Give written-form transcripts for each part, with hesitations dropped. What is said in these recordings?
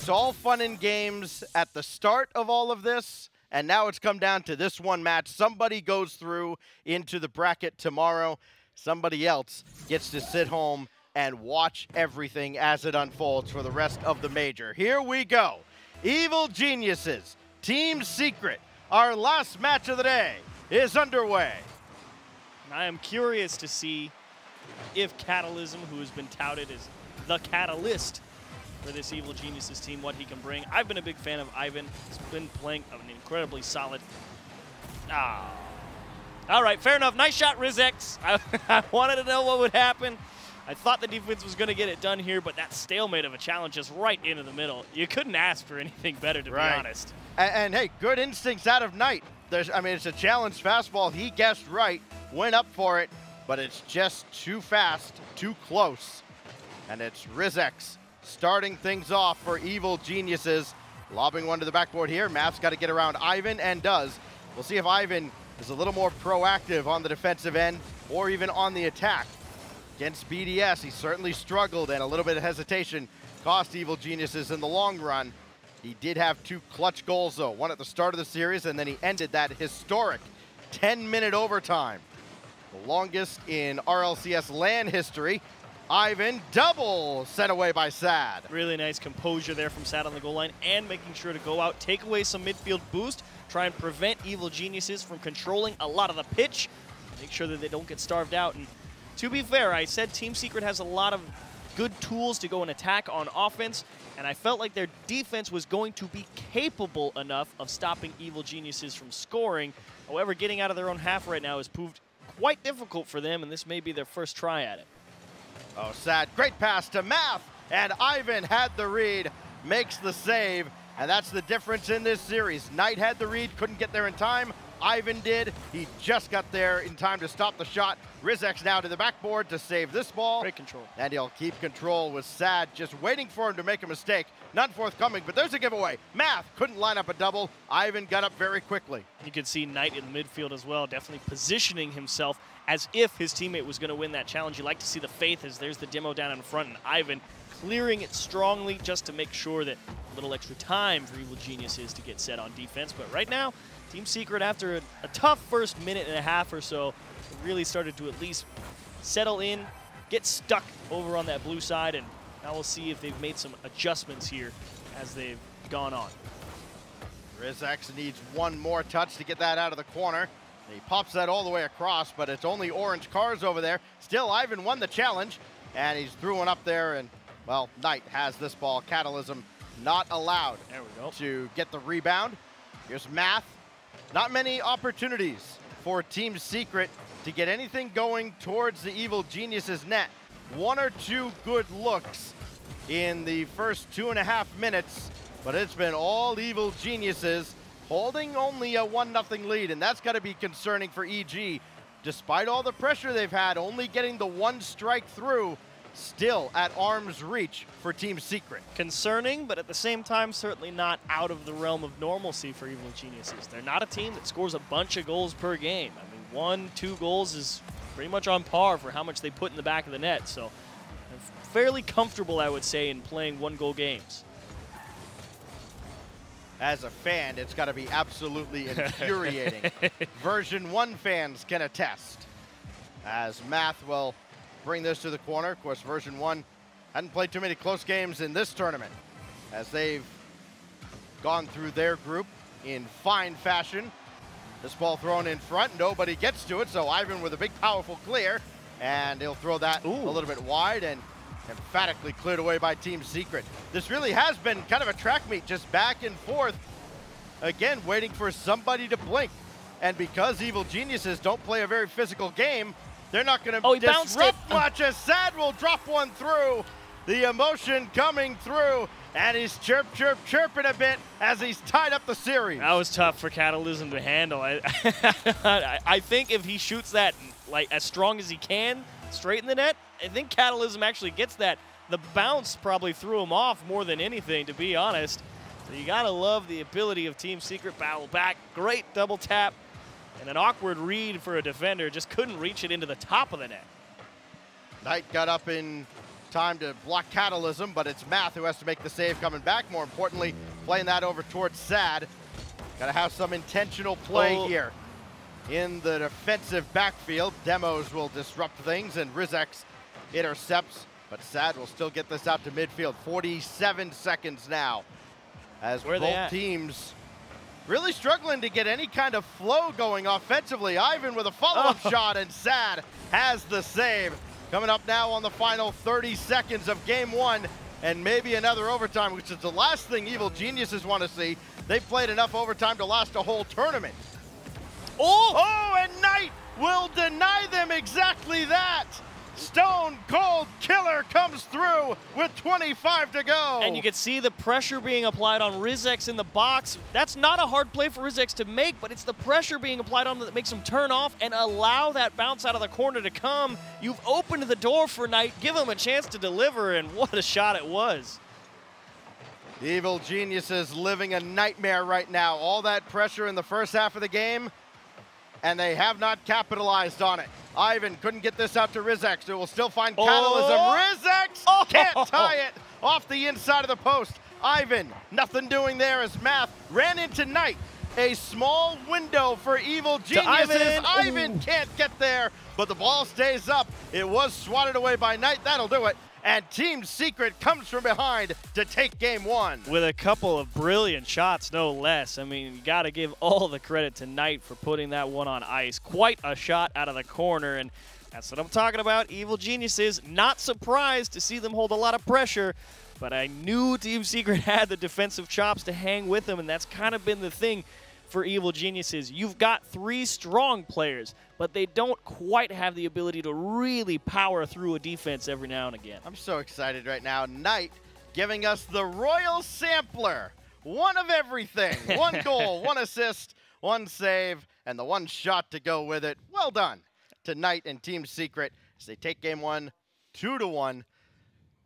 It's all fun and games at the start of all of this, and now it's come down to this one match. Somebody goes through into the bracket tomorrow. Somebody else gets to sit home and watch everything as it unfolds for the rest of the major. Here we go. Evil Geniuses, Team Secret. Our last match of the day is underway. I am curious to see if Catalysm, who has been touted as the catalyst for this Evil Geniuses team, what he can bring. I've been a big fan of Ivan. He's been playing an incredibly solid... All right, fair enough. Nice shot, RLCS. I wanted to know what would happen. I thought the defense was going to get it done here, but that stalemate of a challenge just right into the middle. You couldn't ask for anything better, to be honest. And hey, good instincts out of Knight. I mean, it's a challenge fastball. He guessed right, went up for it, but it's just too fast, too close. And it's RLCS starting things off for Evil Geniuses. Lobbing one to the backboard here. Math's got to get around Ivan, and does. We'll see if Ivan is a little more proactive on the defensive end or even on the attack. Against BDS, he certainly struggled, and a little bit of hesitation cost Evil Geniuses in the long run. He did have 2 clutch goals, though. One at the start of the series, and then he ended that historic 10-minute overtime. The longest in RLCS LAN history. Ivan, double sent away by Sad. Really nice composure there from Sad on the goal line, and making sure to go out, take away some midfield boost, try and prevent Evil Geniuses from controlling a lot of the pitch, make sure that they don't get starved out. And to be fair, I said Team Secret has a lot of good tools to go and attack on offense, and I felt like their defense was going to be capable enough of stopping Evil Geniuses from scoring. However, getting out of their own half right now has proved quite difficult for them, and this may be their first try at it. Oh, Sad, great pass to Math, and Ivan had the read, makes the save, and that's the difference in this series. Knight had the read, couldn't get there in time. Ivan did. He just got there in time to stop the shot. RLCS now to the backboard to save this ball. Great control. And he'll keep control with Sad, just waiting for him to make a mistake. None forthcoming, but there's a giveaway. Math couldn't line up a double. Ivan got up very quickly. You could see Knight in the midfield as well, definitely positioning himself as if his teammate was going to win that challenge. You like to see the faith, as there's the demo down in front, and Ivan clearing it strongly just to make sure that a little extra time for Evil Geniuses to get set on defense. But right now, Team Secret, after a tough first minute and a half or so, really started to at least settle in, get stuck over on that blue side, and now we'll see if they've made some adjustments here as they've gone on. RLCS needs one more touch to get that out of the corner. He pops that all the way across, but it's only orange cars over there. Still, Ivan won the challenge, and he's threw one up there, and, well, Knight has this ball. Catalysm not allowed to get the rebound. Here's Math. Not many opportunities for Team Secret to get anything going towards the Evil Geniuses net. 1 or 2 good looks in the first 2.5 minutes, but it's been all Evil Geniuses holding only a 1-0 lead, and that's got to be concerning for EG. Despite all the pressure they've had, only getting the 1 strike through, still at arm's reach for Team Secret. Concerning, but at the same time, certainly not out of the realm of normalcy for Evil Geniuses. They're not a team that scores a bunch of goals per game. I mean, 1-2 goals is pretty much on par for how much they put in the back of the net. So they're fairly comfortable, I would say, in playing 1-goal games. As a fan, it's got to be absolutely infuriating. Version 1 fans can attest. As Math will bring this to the corner. Of course, Version 1 hadn't played too many close games in this tournament, as they've gone through their group in fine fashion. This ball thrown in front, nobody gets to it, so Ivan with a big, powerful clear, and he'll throw that a little bit wide, and emphatically cleared away by Team Secret. This really has been kind of a track meet, just back and forth. Again, waiting for somebody to blink. And because Evil Geniuses don't play a very physical game, they're not going to disrupt much, as Sad will drop one through. The emotion coming through, and he's chirping a bit as he's tied up the series. That was tough for Catalysm to handle. I think if he shoots that like as strong as he can, straight in the net, I think Catalysm actually gets that. The bounce probably threw him off more than anything, to be honest. So you gotta love the ability of Team Secret. Battle back, great double tap, and an awkward read for a defender. Just couldn't reach it into the top of the net. Knight got up in time to block Catalysm, but it's Math who has to make the save coming back. More importantly, playing that over towards Sad. Got to have some intentional play here in the defensive backfield. Demos will disrupt things, and Rizex intercepts, but Sad will still get this out to midfield. 47 seconds now as both teams really struggling to get any kind of flow going offensively. Ivan with a follow-up shot, and Sad has the save. Coming up now on the final 30 seconds of game one, and maybe another overtime, which is the last thing Evil Geniuses want to see. They've played enough overtime to last a whole tournament. And Knight will deny them exactly that. Stone Cold Killer comes through with 25 to go. And you can see the pressure being applied on Rizex in the box. That's not a hard play for Rizex to make, but it's the pressure being applied on him that makes him turn off and allow that bounce out of the corner to come. You've opened the door for Knight. Give him a chance to deliver, and what a shot it was. Evil Geniuses living a nightmare right now. All that pressure in the first half of the game, and they have not capitalized on it. Ivan couldn't get this out to Rizex, who will still find Catalysm. Rizex can't tie it off the inside of the post. Ivan, nothing doing there as Math ran into Knight. A small window for Evil Geniuses. Ivan can't get there, but the ball stays up. It was swatted away by Knight. That'll do it. And Team Secret comes from behind to take game one. With a couple of brilliant shots, no less. I mean, you got to give all the credit to Knight for putting that one on ice. Quite a shot out of the corner, and that's what I'm talking about. Evil Geniuses, not surprised to see them hold a lot of pressure, but I knew Team Secret had the defensive chops to hang with them, and that's kind of been the thing for Evil Geniuses. You've got three strong players, but they don't quite have the ability to really power through a defense every now and again. I'm so excited right now. Knight giving us the Royal Sampler. One of everything. One goal, one assist, one save, and the one shot to go with it. Well done to Knight and Team Secret as they take game one 2-1.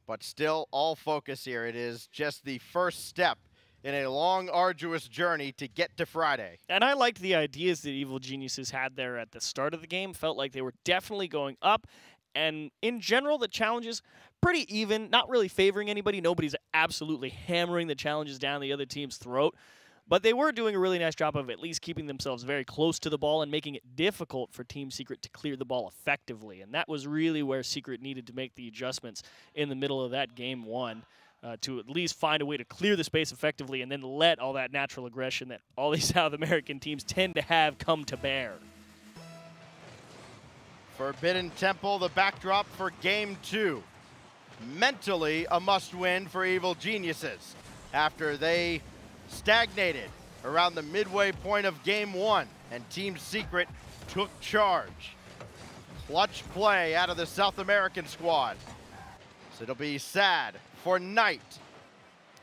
But still, all focus here. It is just the first step in a long, arduous journey to get to Friday. And I liked the ideas that Evil Geniuses had there at the start of the game. Felt like they were definitely going up. And in general, the challenges, pretty even, not really favoring anybody. Nobody's absolutely hammering the challenges down the other team's throat. But they were doing a really nice job of at least keeping themselves very close to the ball and making it difficult for Team Secret to clear the ball effectively. And that was really where Secret needed to make the adjustments in the middle of that game one. To at least find a way to clear the space effectively and then let all that natural aggression that all these South American teams tend to have come to bear. Forbidden Temple, the backdrop for game two. Mentally a must-win for Evil Geniuses after they stagnated around the midway point of game one, and Team Secret took charge. Clutch play out of the South American squad. So it'll be Sad for Knight.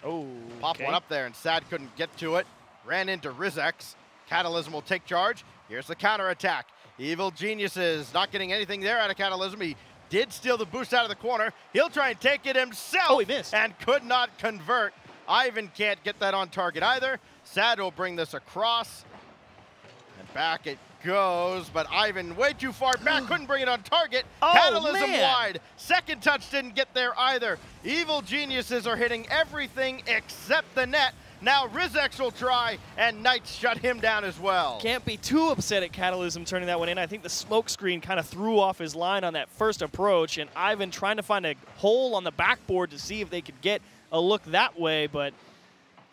Pop one up there, and Sad couldn't get to it. Ran into Rizex. Catalysm will take charge. Here's the counterattack. Evil Geniuses not getting anything there out of Catalysm. He did steal the boost out of the corner. He'll try and take it himself. He missed. And could not convert. Ivan can't get that on target either. Sad will bring this across. And back it goes, but Ivan way too far back, couldn't bring it on target. Catalysm wide. Second touch didn't get there either. Evil Geniuses are hitting everything except the net. Now Rizex will try, and Knight shut him down as well. Can't be too upset at Catalysm turning that one in. I think the smoke screen kind of threw off his line on that first approach, and Ivan trying to find a hole on the backboard to see if they could get a look that way, but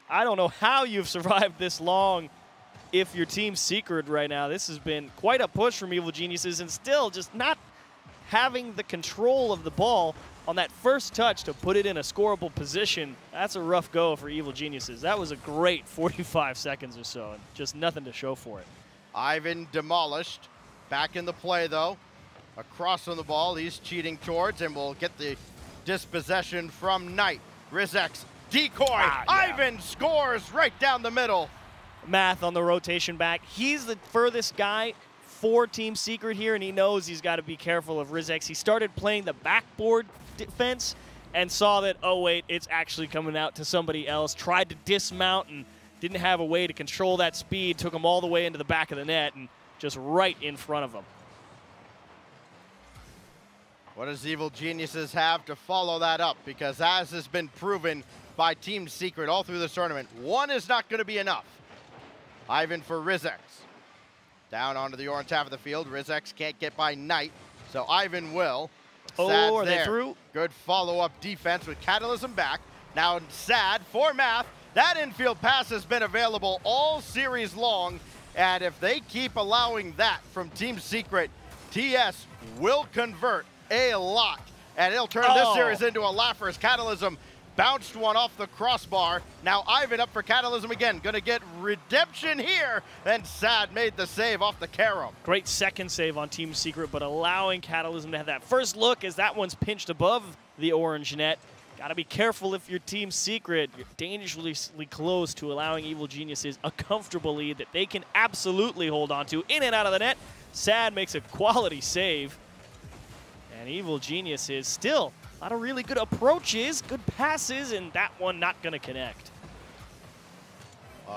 I don't know how you've survived this long if you're Team Secret right now. This has been quite a push from Evil Geniuses, and still just not having the control of the ball on that first touch to put it in a scoreable position. That's a rough go for Evil Geniuses. That was a great 45 seconds or so, and just nothing to show for it. Ivan demolished. Back in the play, though. Across on the ball, he's cheating towards, and will get the dispossession from Knight. Rizex, decoy. Ivan scores right down the middle. Math on the rotation back. He's the furthest guy for Team Secret here, and he knows he's got to be careful of Rizex. He started playing the backboard defense and saw that, oh wait, it's actually coming out to somebody else. Tried to dismount and didn't have a way to control that speed. Took him all the way into the back of the net and just right in front of him. What does Evil Geniuses have to follow that up? Because as has been proven by Team Secret all through this tournament, one is not going to be enough. Ivan for Rizex. Down onto the orange half of the field. Rizex can't get by Knight, so Ivan will. Oh, are there. they through? Good follow-up defense with Catalysm back. Now Sad for Math. That infield pass has been available all series long, and if they keep allowing that from Team Secret, TS will convert a lot, and it'll turn this series into a laugher as Catalysm bounced one off the crossbar. Now Ivan up for Catalysm again, gonna get redemption here, and Sad made the save off the carom. Great second save on Team Secret, but allowing Catalysm to have that first look as that one's pinched above the orange net. Gotta be careful if you're Team Secret. You're dangerously close to allowing Evil Geniuses a comfortable lead that they can absolutely hold on to. In and out of the net. Sad makes a quality save. And Evil Geniuses still a lot of really good approaches, good passes, and that one not gonna connect.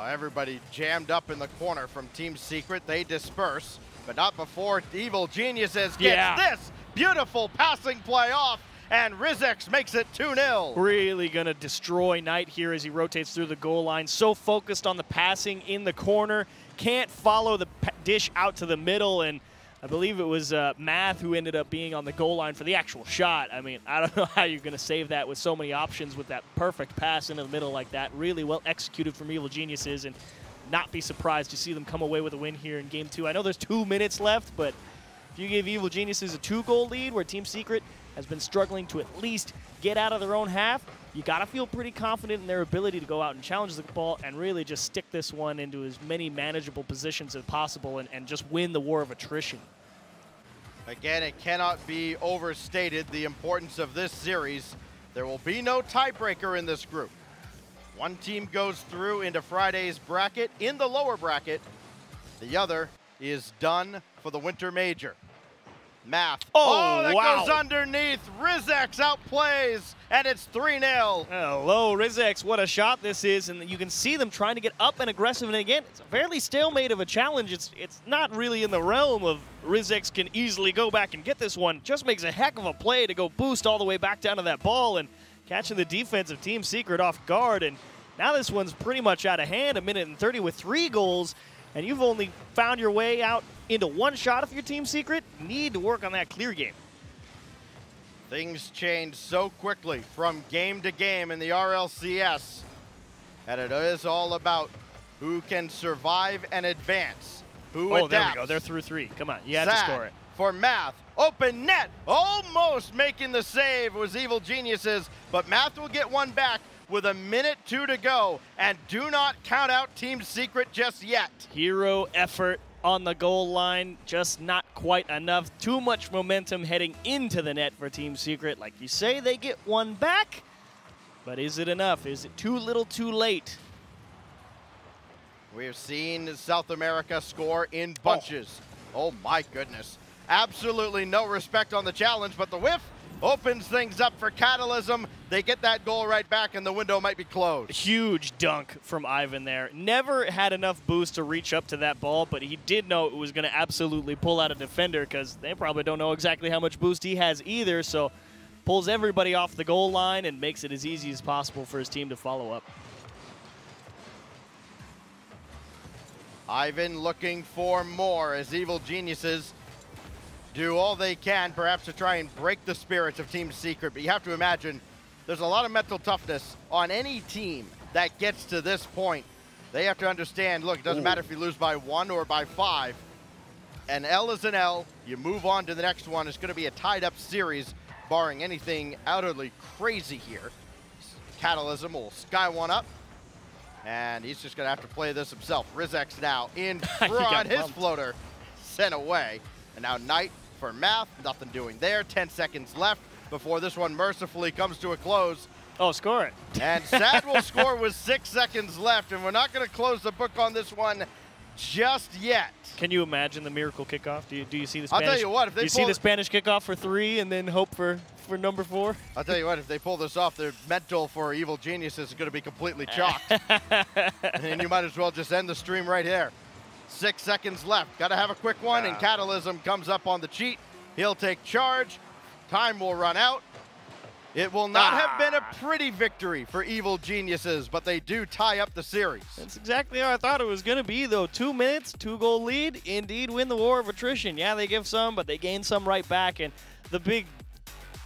Everybody jammed up in the corner from Team Secret. They disperse, but not before Evil Geniuses gets this beautiful passing play off. And Rizex makes it 2-0. Really going to destroy Knight here as he rotates through the goal line. So focused on the passing in the corner. Can't follow the dish out to the middle. And I believe it was Math who ended up being on the goal line for the actual shot. I mean, I don't know how you're going to save that with so many options with that perfect pass into the middle like that. Really well executed from Evil Geniuses. And not be surprised to see them come away with a win here in Game 2. I know there's 2 minutes left, but if you give Evil Geniuses a 2-goal lead where Team Secret has been struggling to at least get out of their own half, you got to feel pretty confident in their ability to go out and challenge the ball and really just stick this one into as many manageable positions as possible and just win the war of attrition. Again, it cannot be overstated the importance of this series. There will be no tiebreaker in this group. One team goes through into Friday's bracket in the lower bracket. The other is done for the Winter Major. Math. Oh, that goes underneath. Rizex outplays, and it's 3-0. Hello, Rizex. What a shot this is, and you can see them trying to get up and aggressive. And again, it's a fairly stalemate of a challenge. It's not really in the realm of Rizex can easily go back and get this one. Just makes a heck of a play to go boost all the way back down to that ball and catching the defense of Team Secret off guard. And now this one's pretty much out of hand, 1:30 with 3 goals. And you've only found your way out into 1 shot if you're Team Secret. Need to work on that clear game. Things change so quickly from game to game in the RLCS. And it is all about who can survive and advance. Who adapts. There we go. They're through 3. Come on. You have to score it. For Math. Open net. Almost making the save was Evil Geniuses. But Math will get one back with 1:02 to go, and do not count out Team Secret just yet. Hero effort on the goal line, just not quite enough. Too much momentum heading into the net for Team Secret. Like you say, they get one back, but is it enough? Is it too little too late? We have seen South America score in bunches. Oh my goodness. Absolutely no respect on the challenge, but the whiff opens things up for Catalysm. They get that goal right back, and the window might be closed. Huge dunk from Ivan there. Never had enough boost to reach up to that ball, but he did know it was going to absolutely pull out a defender because they probably don't know exactly how much boost he has either, so pulls everybody off the goal line and makes it as easy as possible for his team to follow up. Ivan looking for more as Evil Geniuses do all they can, perhaps to try and break the spirits of Team Secret. But you have to imagine there's a lot of mental toughness on any team that gets to this point. They have to understand, look, it doesn't matter if you lose by 1 or by 5. An L is an L. You move on to the next one. It's going to be a tied-up series, barring anything utterly crazy here. Catalysm will sky one up, and he's just going to have to play this himself. Rizex now in front. His floater sent away. And now Knight for Math, nothing doing there. 10 seconds left before this one mercifully comes to a close. Oh, score it. And Sad will score with 6 seconds left, and we're not going to close the book on this one just yet. Can you imagine the miracle kickoff? Do you see the Spanish? I'll tell you what, if they do you see the Spanish kickoff for 3 and then hope for number 4? I'll tell you what, if they pull this off, their mental for Evil Geniuses is going to be completely chalked. And you might as well just end the stream right here. 6 seconds left. Got to have a quick one, and Catalysm comes up on the cheat. He'll take charge. Time will run out. It will not have been a pretty victory for Evil Geniuses, but they do tie up the series. That's exactly how I thought it was going to be, though. 2 minutes, 2-goal lead, indeed win the war of attrition. Yeah, they give some, but they gain some right back, and the big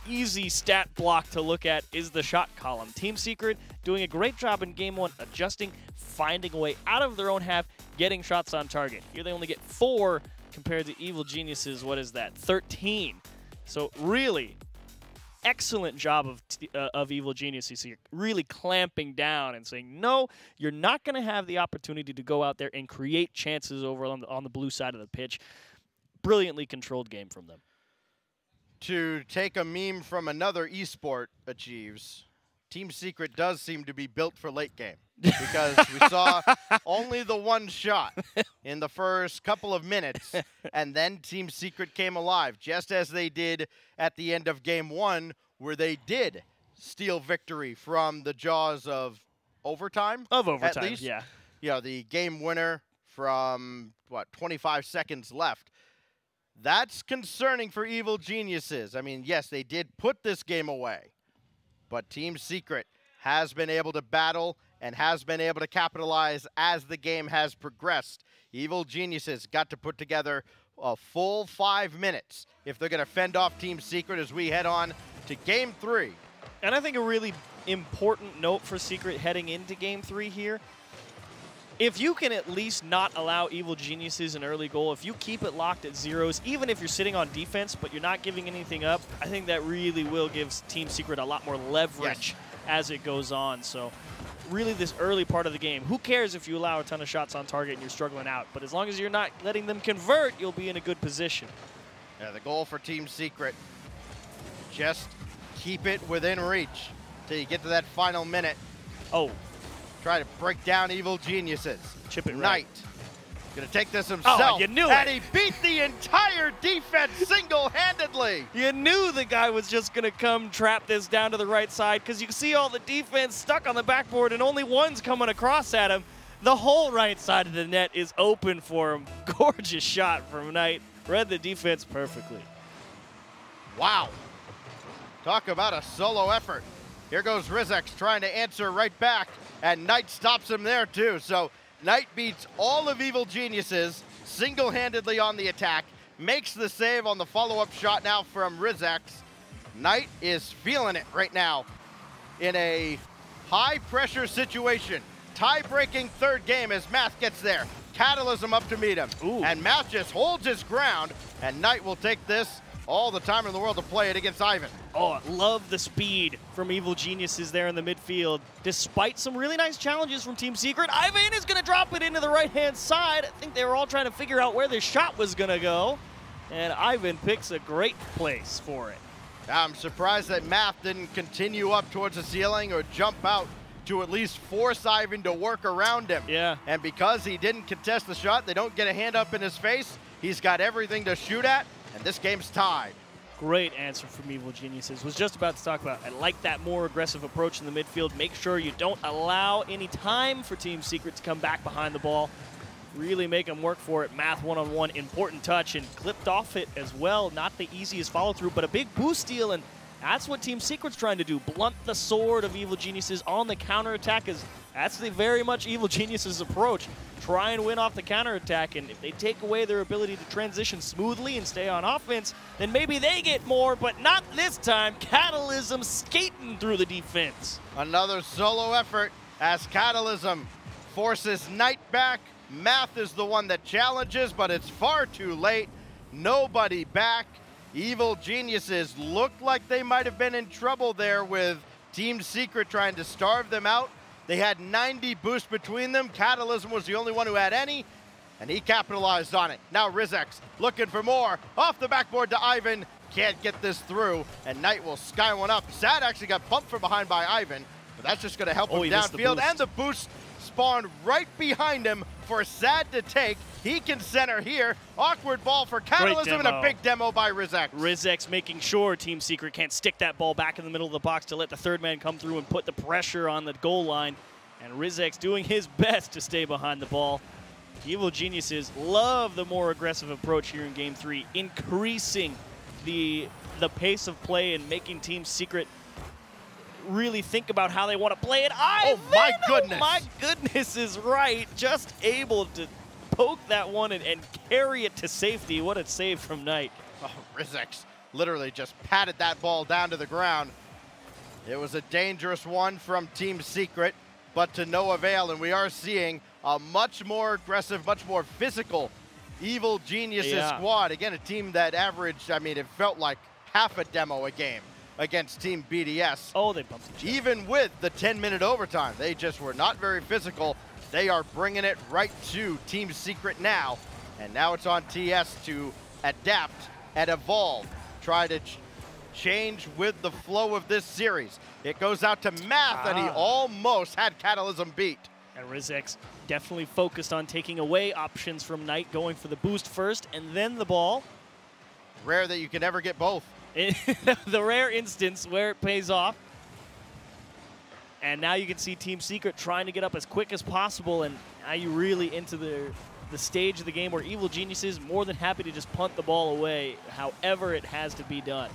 easy stat block to look at is the shot column. Team Secret doing a great job in Game 1, adjusting, finding a way out of their own half, getting shots on target. Here they only get 4 compared to Evil Geniuses, what is that, 13. So really excellent job of Evil Geniuses here, really clamping down and saying, no, you're not going to have the opportunity to go out there and create chances over on the blue side of the pitch. Brilliantly controlled game from them. To take a meme from another esport achieves, Team Secret does seem to be built for late game, because we saw only the one shot in the first couple of minutes, and then Team Secret came alive, just as they did at the end of Game 1, where they did steal victory from the jaws of overtime. Of overtime, at least. yeah. You know, the game winner from, 25 seconds left. That's concerning for Evil Geniuses. I mean, yes, they did put this game away, but Team Secret has been able to battle and has been able to capitalize as the game has progressed. Evil Geniuses got to put together a full 5 minutes if they're going to fend off Team Secret as we head on to Game 3. And I think a really important note for Secret heading into Game 3 here, if you can at least not allow Evil Geniuses an early goal, if you keep it locked at zeros, even if you're sitting on defense but you're not giving anything up, I think that really will give Team Secret a lot more leverage as it goes on. So really this early part of the game, who cares if you allow a ton of shots on target and you're struggling out, but as long as you're not letting them convert, you'll be in a good position. Yeah, the goal for Team Secret, just keep it within reach till you get to that final minute. Oh. Try to break down Evil Geniuses. Chip it right. Knight gonna take this himself. Oh, you knew it. And he beat the entire defense single-handedly. You knew the guy was just gonna come trap this down to the right side, because you can see all the defense stuck on the backboard and only one's coming across at him. The whole right side of the net is open for him. Gorgeous shot from Knight. Read the defense perfectly. Wow. Talk about a solo effort. Here goes Rizex trying to answer right back, and Knight stops him there too. So Knight beats all of Evil Geniuses single-handedly on the attack, makes the save on the follow-up shot now from Rizex. Knight is feeling it right now in a high-pressure situation. Tie-breaking third game as Math gets there. Catalysm up to meet him. Ooh. And Math just holds his ground, and Knight will take this all the time in the world to play it against Ivan. Oh, I love the speed from Evil Geniuses there in the midfield. Despite some really nice challenges from Team Secret, Ivan is going to drop it into the right-hand side. I think they were all trying to figure out where their shot was going to go, and Ivan picks a great place for it. I'm surprised that Math didn't continue up towards the ceiling or jump out to at least force Ivan to work around him. Yeah. And because he didn't contest the shot, they don't get a hand up in his face. He's got everything to shoot at, and this game's tied. Great answer from Evil Geniuses. Was just about to talk about, I like that more aggressive approach in the midfield. Make sure you don't allow any time for Team Secret to come back behind the ball. Really make them work for it. Math one-on-one, important touch, and clipped off it as well. Not the easiest follow-through, but a big boost steal, and that's what Team Secret's trying to do. Blunt the sword of Evil Geniuses on the counterattack. That's the very much Evil Geniuses approach. Try and win off the counterattack, and if they take away their ability to transition smoothly and stay on offense, then maybe they get more, but not this time. Catalysm skating through the defense. Another solo effort as Catalysm forces Knight back. Math is the one that challenges, but it's far too late. Nobody back. Evil Geniuses looked like they might have been in trouble there with Team Secret trying to starve them out. They had 90 boosts between them. Catalysm was the only one who had any, and he capitalized on it. Now Rizex looking for more. Off the backboard to Ivan. Can't get this through, and Knight will sky one up. Sad actually got bumped from behind by Ivan, but that's just going to help him downfield. And the boost spawned right behind him for Sad to take. He can center here. Awkward ball for Catalysm and a big demo by Rizex. Rizex making sure Team Secret can't stick that ball back in the middle of the box to let the third man come through and put the pressure on the goal line. And Rizex doing his best to stay behind the ball. Evil Geniuses love the more aggressive approach here in Game 3, increasing the pace of play and making Team Secret really think about how they want to play it. Oh my goodness! Oh my goodness is right. Just able to poke that one and carry it to safety. What a save from Knight. Oh, Rizex literally just patted that ball down to the ground. It was a dangerous one from Team Secret, but to no avail, and we are seeing a much more aggressive, much more physical Evil Geniuses squad. Again, a team that averaged, I mean, it felt like half a demo a game against Team BDS. Oh, they bumped each other. Even with the 10-minute overtime, they just were not very physical. They are bringing it right to Team Secret now, and now it's on TS to adapt and evolve, try to change with the flow of this series. It goes out to Math, and he almost had Catalysm beat. And Rizex definitely focused on taking away options from Knight, going for the boost first and then the ball. Rare that you can ever get both. The rare instance where it pays off. And now you can see Team Secret trying to get up as quick as possible, and now you really into the stage of the game where Evil Genius is more than happy to just punt the ball away however it has to be done.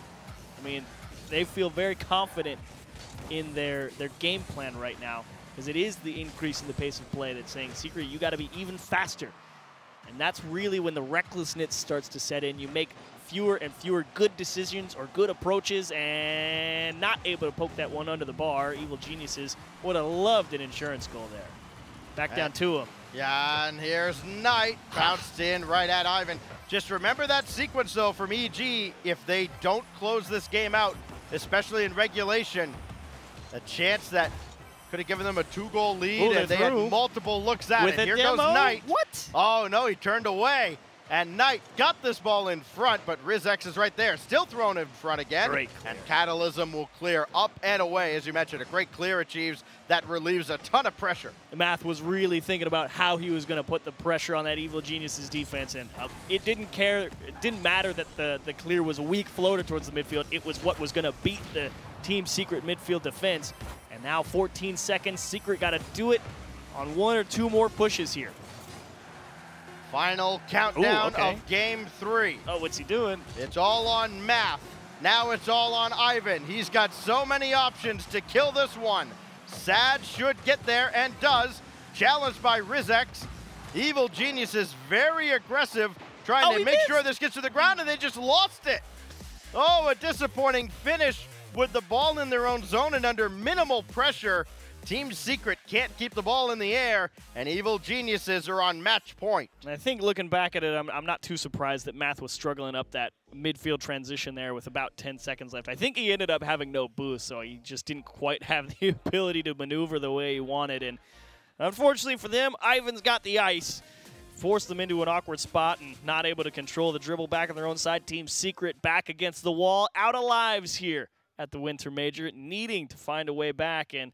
I mean, they feel very confident in their game plan right now, because it is the increase in the pace of play that's saying, Secret, you got to be even faster. And that's really when the recklessness starts to set in. You make fewer and fewer good decisions or good approaches, and not able to poke that one under the bar. Evil Geniuses would have loved an insurance goal there. Back down to him. Yeah, and here's Knight, bounced in right at Ivan. Just remember that sequence, though, from EG. If they don't close this game out, especially in regulation, a chance that could have given them a 2-goal lead, and they had multiple looks at it. Here goes Knight. What? Oh, no, he turned away. And Knight got this ball in front, but Rizex is right there, still thrown in front again. Great. And Catalysm will clear up and away. As you mentioned, a great clear achieves that relieves a ton of pressure. Math was really thinking about how he was going to put the pressure on that Evil Geniuses defense, and it didn't matter that the clear was a weak floater towards the midfield. It was what was going to beat the Team Secret midfield defense. And now 14 seconds. Secret got to do it on 1 or 2 more pushes here. Final countdown of Game 3. Oh, what's he doing? It's all on Math. Now it's all on Ivan. He's got so many options to kill this one. Sad should get there and does. Challenged by Rizex. Evil Genius is very aggressive, trying to make sure this gets to the ground, and they just lost it. Oh, a disappointing finish with the ball in their own zone and under minimal pressure. Team Secret can't keep the ball in the air, and Evil Geniuses are on match point. I think looking back at it, I'm not too surprised that Math was struggling up that midfield transition there with about 10 seconds left. I think he ended up having no boost, so he just didn't quite have the ability to maneuver the way he wanted. And unfortunately for them, Ivan's got the ice, forced them into an awkward spot and not able to control the dribble back on their own side. Team Secret back against the wall, out of lives here at the Winter Major, needing to find a way back. And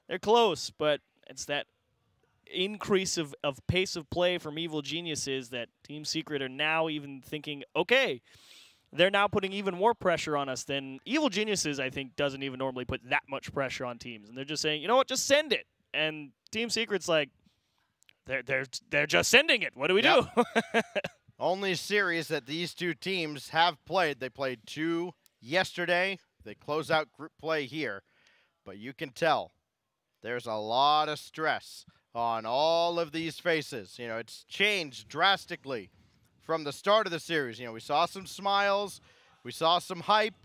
they're close, but it's that increase of pace of play from Evil Geniuses that Team Secret are now even thinking, okay, they're now putting even more pressure on us than Evil Geniuses, I think, doesn't even normally put that much pressure on teams. And they're just saying, you know what, just send it. And Team Secret's like, they're just sending it. What do we do? Only series that these two teams have played. They played 2 yesterday. They close out group play here. But you can tell there's a lot of stress on all of these faces. You know, it's changed drastically from the start of the series. You know, we saw some smiles, we saw some hype,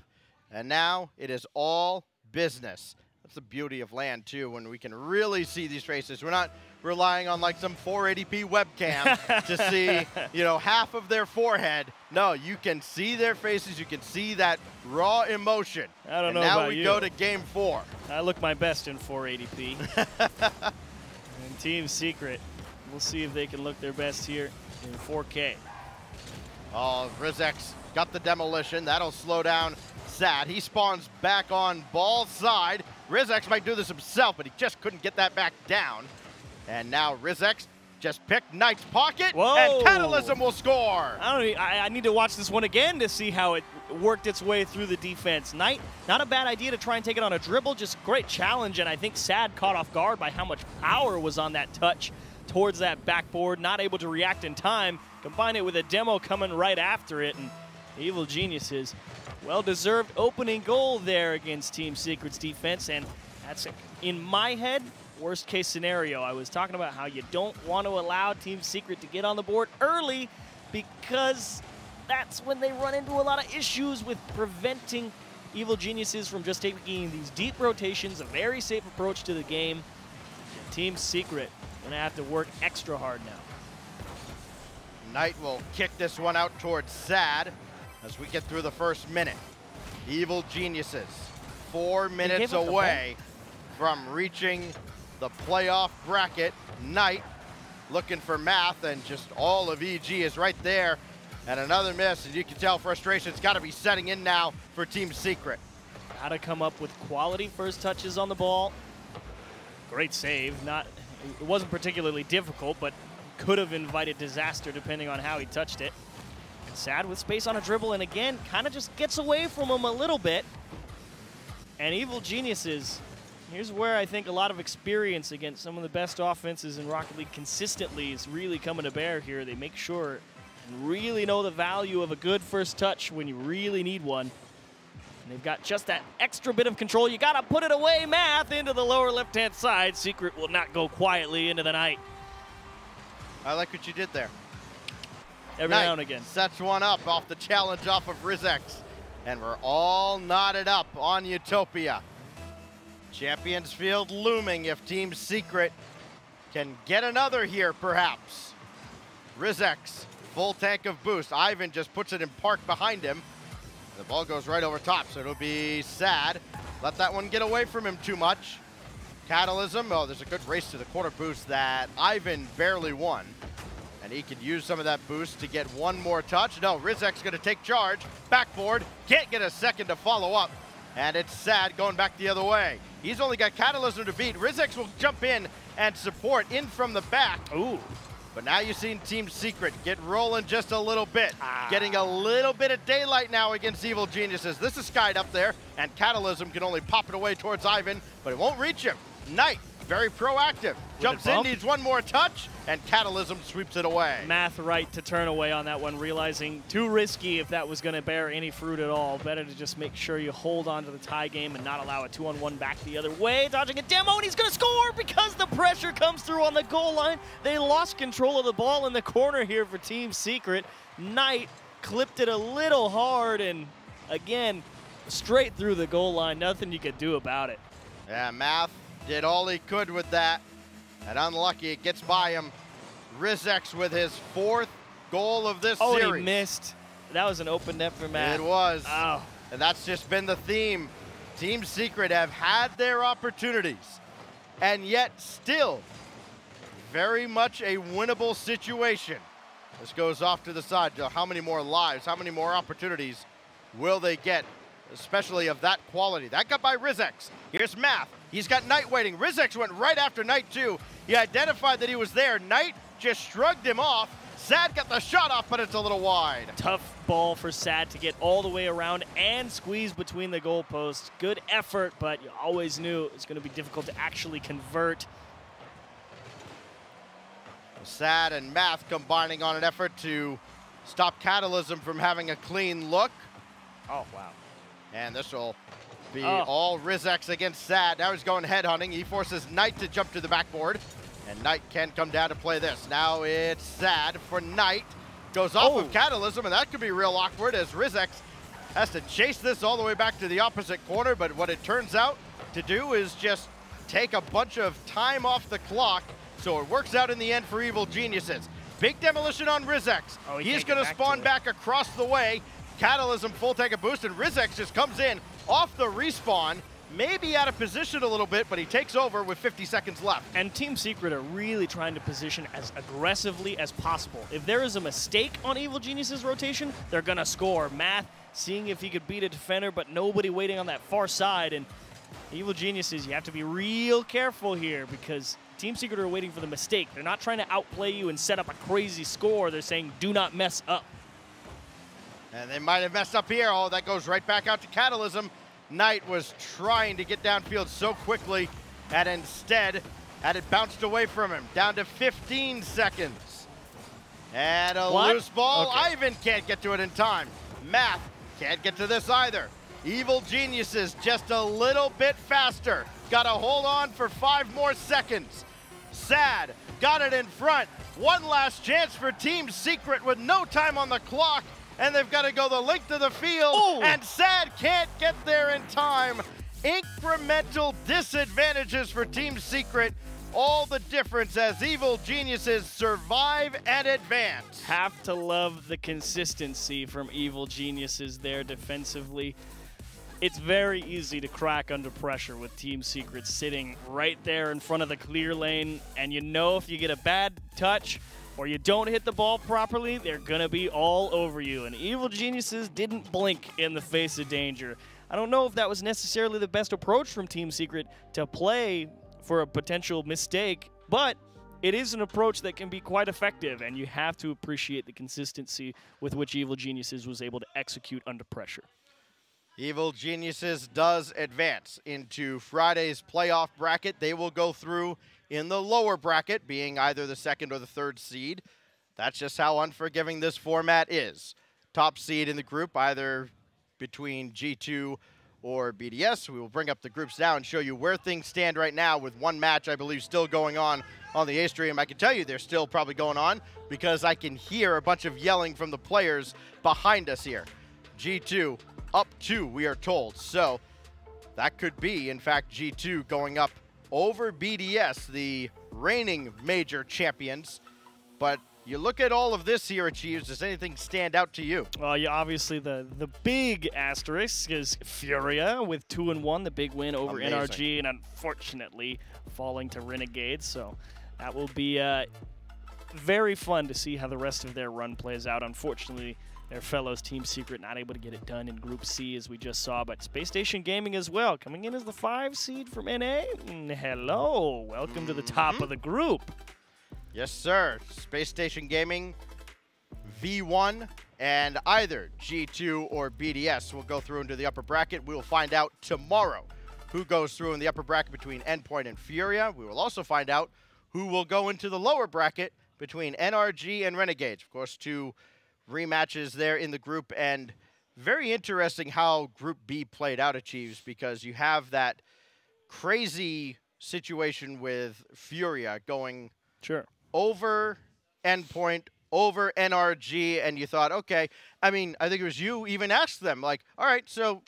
and now it is all business. That's the beauty of LAN, too, when we can really see these faces. We're not relying on, like, some 480p webcam to see, you know, half of their forehead. No, you can see their faces. You can see that raw emotion. I don't know about you. Now we go to Game 4. I look my best in 480p. And Team Secret, we'll see if they can look their best here in 4K. Oh, Rizex got the demolition. That'll slow down Sad. He spawns back on ball side. Rizex might do this himself, but he just couldn't get that back down. And now Rizex just picked Knight's pocket, and Catalysm will score. I need to watch this one again to see how it worked its way through the defense. Knight, not a bad idea to try and take it on a dribble, just great challenge, and I think Sad caught off guard by how much power was on that touch towards that backboard, not able to react in time. Combine it with a demo coming right after it, and Evil Geniuses. Well-deserved opening goal there against Team Secret's defense, and that's, in my head, worst-case scenario. I was talking about how you don't want to allow Team Secret to get on the board early because that's when they run into a lot of issues with preventing Evil Geniuses from just taking these deep rotations, a very safe approach to the game. Team Secret gonna have to work extra hard now. Knight will kick this one out towards Sad as we get through the first minute. Evil Geniuses, 4 minutes away from reaching the playoff bracket. Knight looking for Math, and just all of EG is right there. And another miss, and you can tell frustration's got to be setting in now for Team Secret. Got to come up with quality first touches on the ball. Great save. It wasn't particularly difficult, but could have invited disaster depending on how he touched it. Sad with space on a dribble, and again, kind of just gets away from him a little bit. And Evil Geniuses, here's where I think a lot of experience against some of the best offenses in Rocket League consistently is really coming to bear here. They make sure you really know the value of a good first touch when you really need one. And they've got just that extra bit of control. You gotta put it away, Math, into the lower left-hand side. Secret will not go quietly into the night. I like what you did there. Every now and again. Sets one up off the challenge off of Rizex. And we're all knotted up on Utopia. Champions Field looming if Team Secret can get another here, perhaps. Rizex, full tank of boost. Ivan just puts it in park behind him. The ball goes right over top, so it'll be Sad. Let that one get away from him too much. Catalysm, oh, there's a good race to the corner boost that Ivan barely won. And he could use some of that boost to get one more touch. No, Rizex gonna take charge. Backboard, can't get a second to follow up. And it's Sad going back the other way. He's only got Catalysm to beat. Rizex will jump in and support in from the back. Ooh. But now you've seen Team Secret get rolling just a little bit. Getting a little bit of daylight now against Evil Geniuses. This is skied up there, and Catalysm can only pop it away towards Ivan, but it won't reach him. Knight, very proactive. Jumps in, needs one more touch, and Catalysm sweeps it away. Math right to turn away on that one, realizing too risky if that was going to bear any fruit at all. Better to just make sure you hold on to the tie game and not allow a 2-on-1 back the other way. Dodging a demo, and he's going to score because the pressure comes through on the goal line. They lost control of the ball in the corner here for Team Secret. Knight clipped it a little hard, and again, straight through the goal line. Nothing you could do about it. Yeah, Math did all he could with that, and unlucky, it gets by him. Rizex with his 4th goal of this series. Oh, he missed. That was an open net for Matt. It was. Oh. And that's just been the theme. Team Secret have had their opportunities, and yet still very much a winnable situation. This goes off to the side. How many more lives, how many more opportunities will they get, especially of that quality? That got by Rizex. Here's Math. He's got Knight waiting. Rizex went right after Knight too. He identified that he was there. Knight just shrugged him off. Sad got the shot off, but it's a little wide. Tough ball for Sad to get all the way around and squeeze between the goalposts. Good effort, but you always knew it was going to be difficult to actually convert. Sad and Math combining on an effort to stop Catalysm from having a clean look. Oh, wow. And this will be all Rizex against Sad. Now he's going headhunting. He forces Knight to jump to the backboard, and Knight can come down to play this. Now it's Sad for Knight. Goes off of Catalysm, and that could be real awkward as Rizex has to chase this all the way back to the opposite corner, but what it turns out to do is just take a bunch of time off the clock, so it works out in the end for Evil Geniuses. Big demolition on Rizex. Oh, he's going to spawn back across the way. Catalysm full tank of boost, and Rizex just comes in off the respawn, maybe out of position a little bit, but he takes over with 50 seconds left. And Team Secret are really trying to position as aggressively as possible. If there is a mistake on Evil Genius's rotation, they're gonna score. Math seeing if he could beat a defender, but nobody waiting on that far side. And Evil Geniuses, you have to be real careful here because Team Secret are waiting for the mistake. They're not trying to outplay you and set up a crazy score. They're saying, do not mess up. And they might have messed up here. Oh, that goes right back out to Catalysm. Knight was trying to get downfield so quickly, and instead had it bounced away from him. Down to 15 seconds. And a loose ball. Okay. Ivan can't get to it in time. Math can't get to this either. Evil Geniuses just a little bit faster. Got to hold on for 5 more seconds. Sad got it in front. One last chance for Team Secret with no time on the clock, and they've got to go the length of the field, and Sad can't get there in time. Incremental disadvantages for Team Secret. All the difference as Evil Geniuses survive and advance. Have to love the consistency from Evil Geniuses there defensively. It's very easy to crack under pressure with Team Secret sitting right there in front of the clear lane, and you know if you get a bad touch or you don't hit the ball properly, they're going to be all over you. And Evil Geniuses didn't blink in the face of danger. I don't know if that was necessarily the best approach from Team Secret to play for a potential mistake, but it is an approach that can be quite effective, and you have to appreciate the consistency with which Evil Geniuses was able to execute under pressure. Evil Geniuses does advance into Friday's playoff bracket. They will go through in the lower bracket, being either the 2nd or the 3rd seed. That's just how unforgiving this format is. Top seed in the group, either between G2 or BDS. We will bring up the groups now and show you where things stand right now with one match, I believe, still going on the A stream. I can tell you they're still probably going on because I can hear a bunch of yelling from the players behind us here. G2 up 2, we are told. So that could be, in fact, G2 going up over BDS, the reigning major champions. But you look at all of this here, Achieves. Does anything stand out to you? Well, yeah, obviously the big asterisk is Furia with 2-1, the big win over NRG, and unfortunately falling to Renegades. So that will be very fun to see how the rest of their run plays out. Unfortunately, their fellows Team Secret not able to get it done in Group C, as we just saw, but Space Station Gaming as well, coming in as the 5 seed from NA. Hello, welcome to the top of the group. Yes, sir. Space Station Gaming, V1, and either G2 or BDS will go through into the upper bracket. We will find out tomorrow who goes through in the upper bracket between Endpoint and Furia. We will also find out who will go into the lower bracket between NRG and Renegades. Of course, 2 rematches there in the group, and very interesting how Group B played out, Achieves, because you have that crazy situation with Furia going over Endpoint, over NRG, and you thought, okay, I mean, I think it was you even asked them, like, all right, so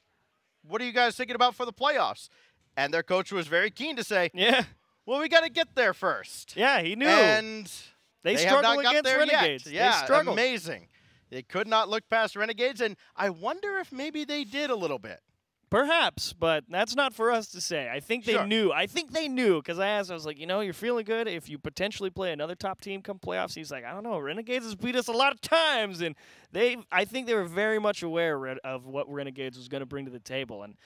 what are you guys thinking about for the playoffs? And their coach was very keen to say, well, we got to get there first. Yeah, he knew. And they struggle against Renegades. Yeah, they struggle. Amazing. They could not look past Renegades, and I wonder if maybe they did a little bit. Perhaps, but that's not for us to say. I think they knew. I think they knew, because I asked, I was like, you know, you're feeling good if you potentially play another top team come playoffs. He's like, I don't know, Renegades has beat us a lot of times, and I think they were very much aware of what Renegades was going to bring to the table, and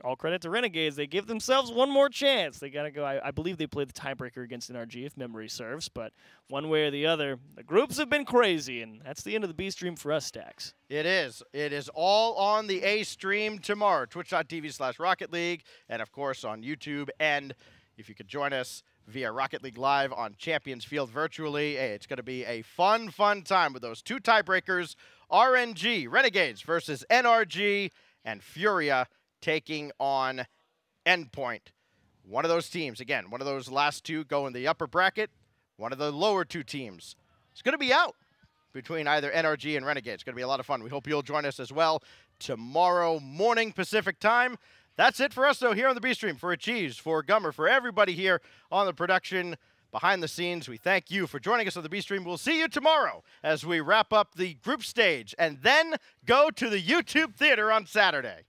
all credit to Renegades. They give themselves one more chance. They got to go. I believe they played the tiebreaker against NRG, if memory serves. But one way or the other, the groups have been crazy, and that's the end of the B stream for us, Stacks. It is. It is all on the A stream tomorrow, twitch.tv/Rocket League, and, of course, on YouTube. And if you could join us via Rocket League Live on Champions Field virtually, hey, it's going to be a fun, fun time with those 2 tiebreakers, RNG, Renegades versus NRG, and Furia taking on Endpoint. One of those teams, again, one of those last 2 go in the upper bracket. One of the lower 2 teams is going to be out between either NRG and Renegades. It's going to be a lot of fun. We hope you'll join us as well tomorrow morning Pacific time. That's it for us, though, here on the B stream. For Achieves, for Gummer, for everybody here on the production behind the scenes, we thank you for joining us on the B stream. We'll see you tomorrow as we wrap up the group stage and then go to the YouTube theater on Saturday.